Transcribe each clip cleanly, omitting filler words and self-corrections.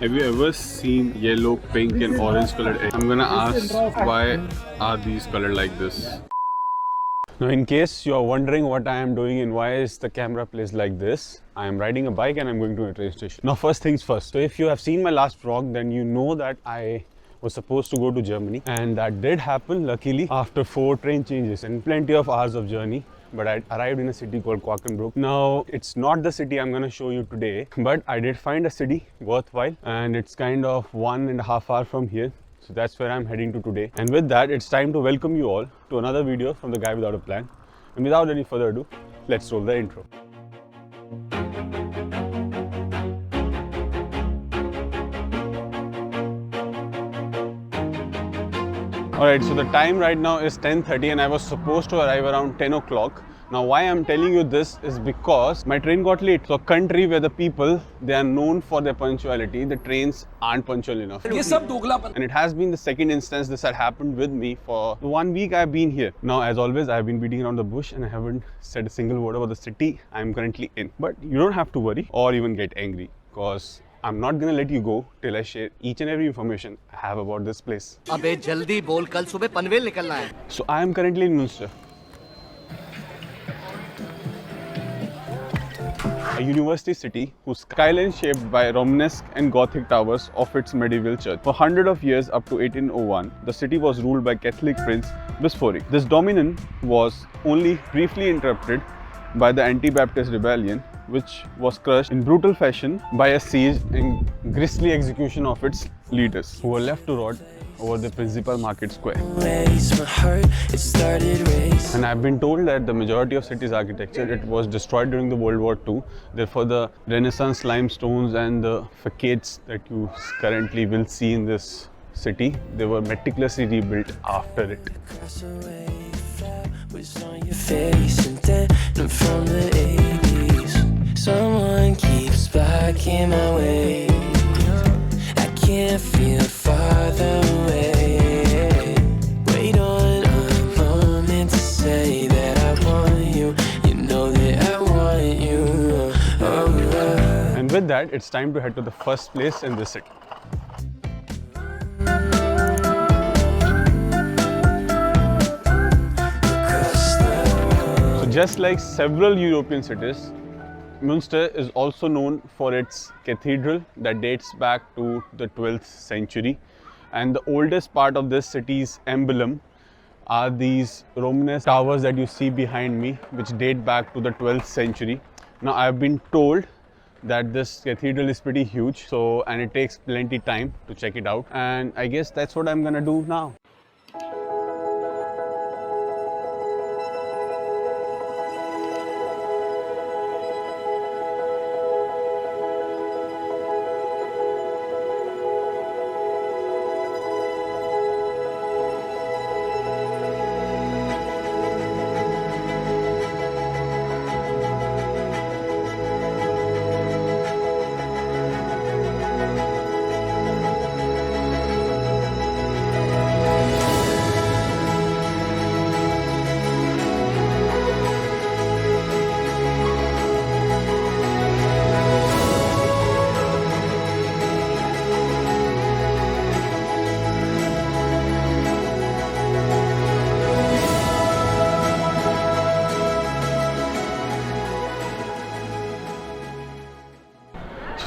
Have you ever seen yellow, pink and orange colored eggs? I'm gonna ask why are these colored like this? Now in case you are wondering what I am doing and why is the camera placed like this, I am riding a bike and I'm going to a train station. Now first things first, so if you have seen my last vlog, then you know that I was supposed to go to Germany, and that did happen luckily after 4 train changes and plenty of hours of journey. But I arrived in a city called Quakenbrück. Now, it's not the city I'm going to show you today, but I did find a city worthwhile, and it's kind of 1.5 hours from here. So that's where I'm heading to today. And with that, it's time to welcome you all to another video from The Guy Without a Plan. And without any further ado, let's roll the intro. Alright, so the time right now is 10:30 and I was supposed to arrive around 10 o'clock. Now why I'm telling you this is because my train got late. So a country where the people, they are known for their punctuality, the trains aren't punctual enough. And it has been the second instance this had happened with me for the 1 week I've been here. Now as always, I've been beating around the bush and I haven't said a single word about the city I'm currently in. But you don't have to worry or even get angry, because I'm not gonna let you go till I share each and every information I have about this place. अबे जल्दी बोल, कल सुबह पनवेल निकलना है. So I am currently in Münster, a university city whose skyline shaped by Romanesque and Gothic towers of its medieval church. For hundreds of years up to 1801, the city was ruled by Catholic Prince Bisforic. This dominion was only briefly interrupted by the anti-Baptist rebellion, which was crushed in brutal fashion by a siege and grisly execution of its leaders, who were left to rot over the principal market square. And I've been told that the majority of city's architecture, it was destroyed during the World War II. Therefore, the Renaissance limestones and the facades that you currently will see in this city, they were meticulously rebuilt after it. Someone keeps blocking my way. I can't feel farther away. Wait on a moment to say that I want you. You know that I want you. And with that, it's time to head to the first place in this city. So just like several European cities, Münster is also known for its cathedral that dates back to the 12th century. And the oldest part of this city's emblem are these Romanesque towers that you see behind me, which date back to the 12th century. Now, I've been told that this cathedral is pretty huge, and it takes plenty time to check it out. And I guess that's what I'm gonna do now.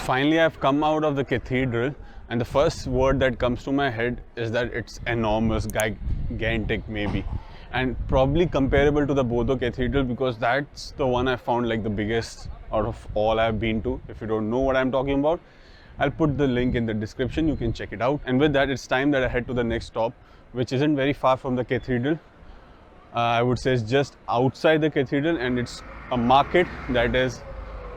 Finally, I've come out of the cathedral, and the first word that comes to my head is that it's enormous, gigantic maybe, and probably comparable to the Bodo Cathedral, because that's the one I found like the biggest out of all I've been to. If you don't know what I'm talking about, I'll put the link in the description, you can check it out. And with that, it's time that I head to the next stop, which isn't very far from the cathedral. I would say it's just outside the cathedral, and it's a market that is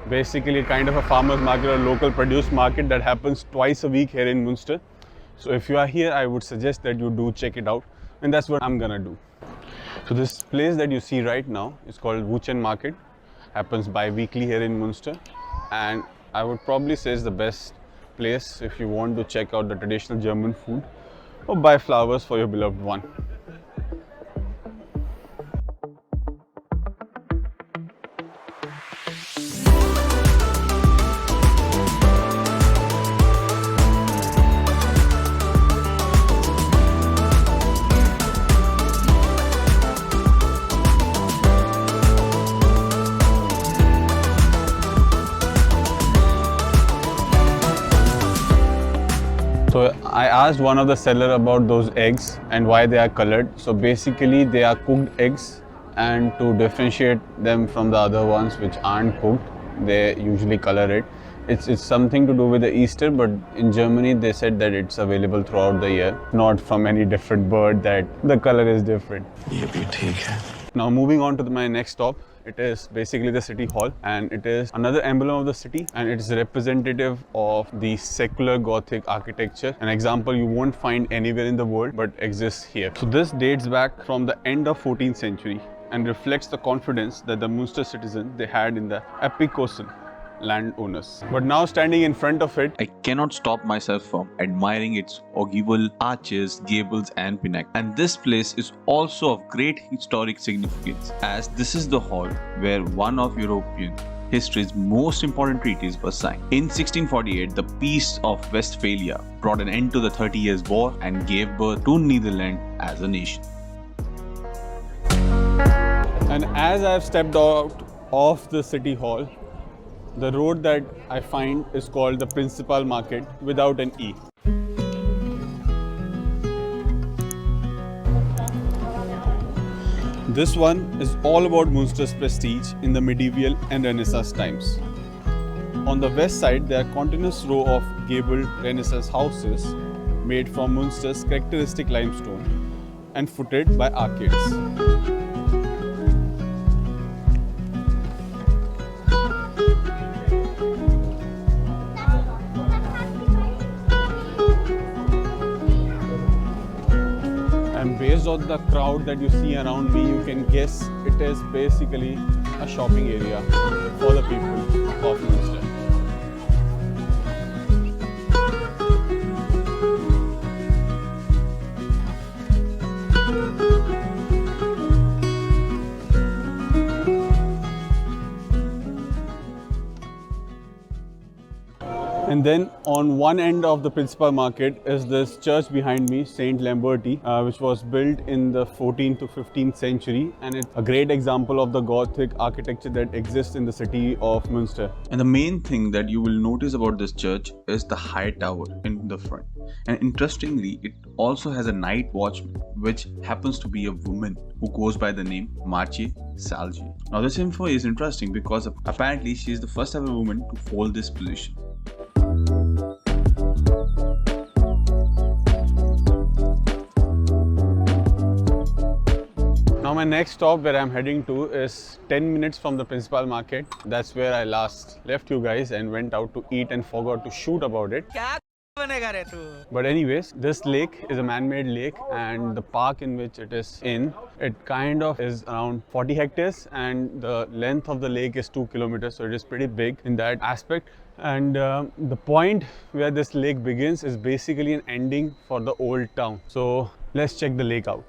basically kind of a farmer's market or local produce market that happens twice a week here in Münster. So if you are here, I would suggest that you do check it out, and that's what I'm gonna do. So this place that you see right now is called Wuchen Market, happens bi-weekly here in Münster, and I would probably say it's the best place if you want to check out the traditional German food or buy flowers for your beloved one. So I asked one of the seller about those eggs and why they are colored. So basically they are cooked eggs, and to differentiate them from the other ones which aren't cooked, they usually color it. It's something to do with the Easter, but in Germany they said that it's available throughout the year, not from any different bird that the color is different. Now moving on to my next stop, it is basically the city hall, and it is another emblem of the city, and it is representative of the secular Gothic architecture, an example you won't find anywhere in the world but exists here. So this dates back from the end of 14th century and reflects the confidence that the Munster citizens they had in the Epicosan landowners. But now standing in front of it, I cannot stop myself from admiring its ogival arches, gables and pinnacle. And this place is also of great historic significance, as this is the hall where one of European history's most important treaties was signed. In 1648, the Peace of Westphalia brought an end to the 30 Years' War and gave birth to Netherlands as a nation. and as I've stepped out of the city hall, the road that I find is called the Principal Market without an E. This one is all about Munster's prestige in the medieval and Renaissance times. On the west side, there are continuous row of gabled Renaissance houses made from Munster's characteristic limestone and footed by arcades. And based on the crowd that you see around me, you can guess it is basically a shopping area for the people of Munster. And then on one end of the Principal Market is this church behind me, Saint Lamberti, which was built in the 14th to 15th century, and it's a great example of the Gothic architecture that exists in the city of Munster. And the main thing that you will notice about this church is the high tower in the front. And interestingly, it also has a night watchman, which happens to be a woman who goes by the name Marche Salge. Now this info is interesting because apparently she is the first ever woman to hold this position. Now my next stop where I'm heading to is 10 minutes from the Principal Market. That's where I last left you guys and went out to eat and forgot to shoot about it. But anyways, this lake is a man-made lake, and the park in which it is in, it kind of is around 40 hectares and the length of the lake is 2 kilometers, so it is pretty big in that aspect. And the point where this lake begins is basically an ending for the old town. So let's check the lake out.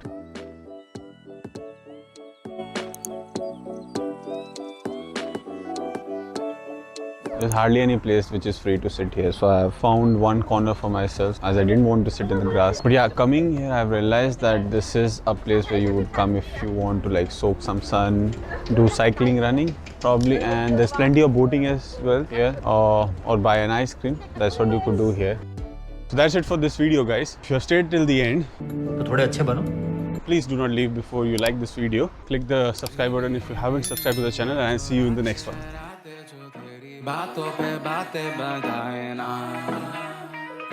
There's hardly any place which is free to sit here, so I have found one corner for myself as I didn't want to sit in the grass. But yeah, coming here I've realized that this is a place where you would come if you want to like soak some sun, do cycling, running probably, and there's plenty of boating as well here, or buy an ice cream. That's what you could do here. So that's it for this video guys. If you have stayed till the end, तो थोड़े अच्छे बनो. please do not leave before you like this video. Click the subscribe button if you haven't subscribed to the channel, and I'll see you in the next one. बातों पे बातें बताए ना,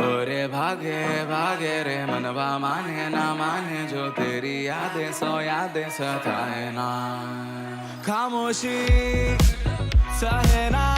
अरे भागे भागे रे मनवा माने ना माने, जो तेरी यादें सो यादें सताए ना, खामोशी सहे ना.